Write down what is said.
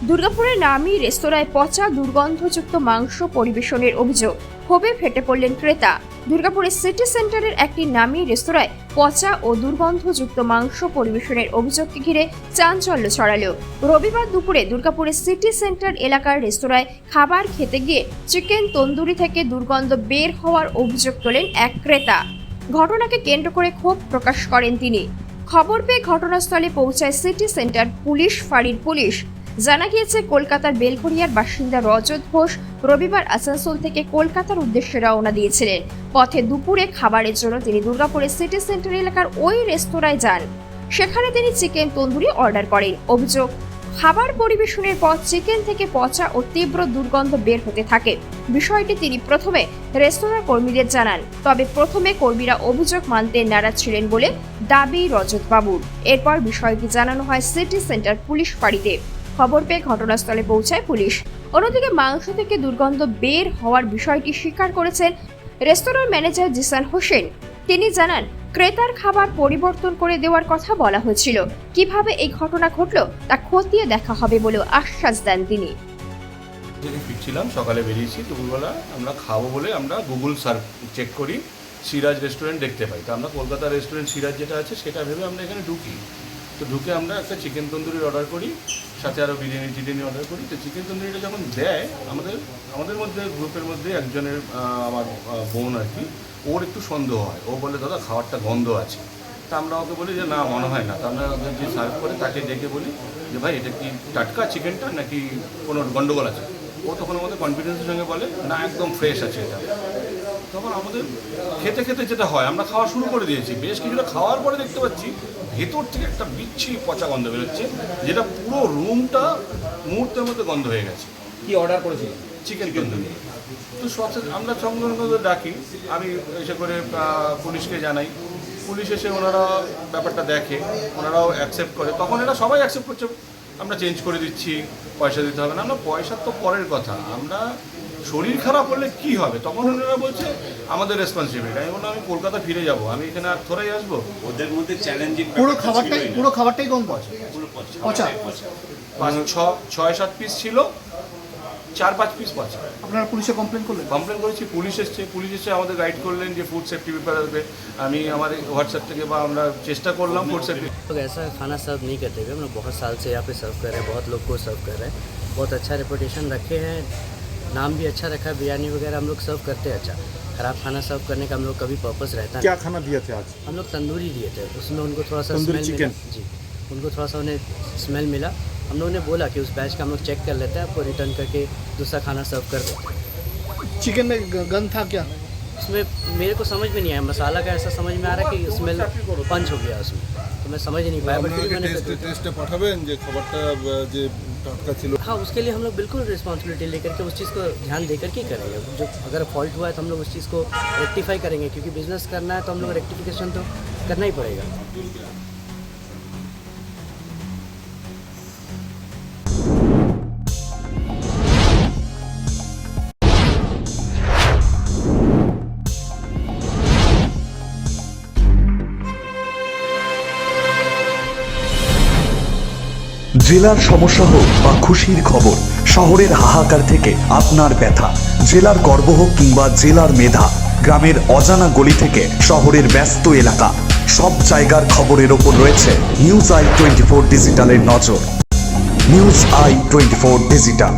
দুর্গাপুরের নামী রেস্তোরাঁয় পচা দুর্গন্ধযুক্ত মাংস পরিবেশনের অভিযোগ, ক্ষোভে ফেটে পড়লেন ক্রেতা। দুর্গাপুরের সিটি সেন্টারের একটি নামী রেস্তোরাঁয় পচা ও দুর্গন্ধযুক্ত মাংস পরিবেশনের অভিযোগকে ঘিরে চাঞ্চল্য ছড়ালো। রবিবার দুপুরে দুর্গাপুরের সিটি সেন্টার এলাকার রেস্তোরাঁয় খাবার খেতে গিয়ে চিকেন তন্দুরি থেকে দুর্গন্ধ বের হওয়ার অভিযোগ তোলেন এক ক্রেতা। ঘটনাকে কেন্দ্র করে ক্ষোভ প্রকাশ করেন তিনি। খবর পেয়ে ঘটনাস্থলে পৌঁছায় সিটি সেন্টার পুলিশ ফাঁড়ির পুলিশ। জানা গিয়েছে, কলকাতার বেলঘরিয়ার বাসিন্দা রজত ঘোষ রবিবার আসানসোল থেকে কলকাতার উদ্দেশ্যে রওনা দিয়েছিলেন। পথে দুপুরে খাবারের জন্য তিনি দুর্গাপুরের সিটি সেন্টার এলাকার ওই রেস্তোরাঁয় যান। সেখানে তিনি চিকেন তন্দুরি অর্ডার করেন। অভিযোগ, খাবার পরিবেশনের পর চিকেন থেকে পচা ও তীব্র দুর্গন্ধ বের হতে থাকে। বিষয়টি তিনি প্রথমে রেস্তোরাঁর কর্মীদের জানান, তবে প্রথমে কর্মীরা অভিযোগ মানতে নারাজ ছিলেন বলে দাবি রজত বাবুর। এরপর বিষয়টি জানানো হয় সিটি সেন্টার পুলিশ ফাঁড়িতে। খবর পেয়ে ঘটনাস্থলে পৌঁছায় পুলিশ। অন্যদিকে মাংস থেকে দুর্গন্ধ বের হওয়ার বিষয়টি স্বীকার করেছেন রেস্তোরাঁর ম্যানেজার জিসান হোসেন। তিনি জানান, ক্রেতার খাবার পরিবর্তন করে দেওয়ার কথা বলা হয়েছিল। কিভাবে এই ঘটনা ঘটলো তা খতিয়ে দেখা হবে বলেও আশ্বাস দেন তিনি। যেদিন ফিরছিলাম সকালে বেরিয়েছি, দুপুরবেলা আমরা খাবো বলে আমরা গুগল সার্চ চেক করি, সিরাজ রেস্টুরেন্ট দেখতে পাই। তো আমরা কলকাতার রেস্টুরেন্ট সিরাজ যেটা আছে সেটা ভেবে আমরা এখানে ঢুকি। তো ঢুকে আমরা একটা চিকেন তন্দুরি অর্ডার করি, সাথে আরও বিরিয়ানি অর্ডার করি। তো চিকেন তন্দুরিটা যখন দেয় আমাদের মধ্যে গ্রুপের মধ্যে একজনের আমার বোন আর কি, ওর একটু সন্দেহ হয়। ও বলে, দাদা খাবারটা গন্ধ আছে। তা আমরা ওকে বলি যে না, মনে হয় না। তা আমরা ওদের যে সার্ভ করে তাকে ডেকে বলি যে ভাই এটা কি টাটকা চিকেনটা নাকি কোনো গন্ডগোল আছে? ও তখন আমাদের কনফিডেন্সের সঙ্গে বলে না, একদম ফ্রেশ আছে এটা। তখন আমাদের খেতে খেতে যেটা হয়, আমরা খাওয়া শুরু করে দিয়েছি। বেশ কিছুটা খাওয়ার পরে দেখতে পাচ্ছি ভেতর থেকে একটা বিচ্ছিরি পচা গন্ধ বেরোচ্ছে, যেটা পুরো রুমটা মুহূর্তের মধ্যে গন্ধ হয়ে গেছে। কি অর্ডার করেছিলেন? চিকেন তন্দুরি। তো আমরা সঙ্গে সঙ্গে ডাকি, আমি এসে করে পুলিশকে জানাই। পুলিশ এসে ওনারা ব্যাপারটা দেখে, ওনারাও অ্যাকসেপ্ট করে। তখন এরা সবাই অ্যাকসেপ্ট করছে, আমরা চেঞ্জ করে দিচ্ছি, পয়সা দিতে হবে না। আমরা পয়সার তো পরের কথা, আমরা শরীর খারাপ হলে কি হবে তখন ওনারা বলছে আমাদের রেসপন্সিবিলিটি। আমি বললাম আমি কলকাতা ফিরে যাব, আমি এখানে আর থোড়াই আসবো। ওদের মধ্যে চ্যালেঞ্জিং পুরো খাবারটাই গন্ধ আছে, পচা। 6-7 পিস ছিল, 4-5 পিস পচা। আপনারা পুলিশে কমপ্লেন করেছি, পুলিশ এসে আমাদের গাইড করলেন যে ফুড সেফটি পেপার আসবে। আমি আমার হোয়াটসঅ্যাপ থেকে বা আমরা চেষ্টা করলাম ফুড সেফটি। लोग ऐसा खाना सर्व नहीं करते हुए, हम लोग बहुत साल से यहाँ पे सर्व कर रहे हैं, बहुत लोग को सर्व कर रहे हैं, बहुत अच्छा रेपुटेशन रखे हैं, नाम भी अच्छा रखा है। बिरयानी वगैरह हम लोग सर्व करते हैं अच्छा। खराब खाना सर्व करने का हम लोग कभी पर्पस रहता है। क्या खाना दिए थे आज? हम लोग तंदूरी दिए थे, उसमें उनको थोड़ा सा तंदूरी स्मेल मिला। जी, उनको थोड़ा सा उन्हें स्मेल मिला। हम लोगों ने बोला कि उस बैच का हम लोग चेक कर लेते हैं, आपको रिटर्न करके दूसरा खाना सर्व कर देते हैं। चिकन में गंध था क्या? उसमें मेरे को समझ में नहीं आया, मसाला का ऐसा समझ में आ रहा है कि स्मेल पंच हो गया उसमें, तो मैं समझ नहीं पाया। बट टेस्टे पाठाবেন যে খাবারটা যে টাটকা ছিল। हाँ, उसके लिए हम लोग बिल्कुल रिस्पॉन्सिबिलिटी लेकर के उस चीज़ को ध्यान देकर के करेंगे। जो अगर फॉल्ट हुआ है तो हम लोग उस चीज़ को रेक्टिफाई करेंगे, क्योंकि बिजनेस करना है तो हम लोग रेक्टिफिकेशन तो करना ही पड़ेगा। জেলার সমস্যা হোক বা খুশির খবর, শহরের হাহাকার থেকে আপনার ব্যথা, জেলার গর্ব হোক কিংবা জেলার মেধা, গ্রামের অজানা গলি থেকে শহরের ব্যস্ত এলাকা, সব জায়গার খবরের ওপর রয়েছে নিউজ আই 24 ডিজিটালের নজর। News I 24 digital.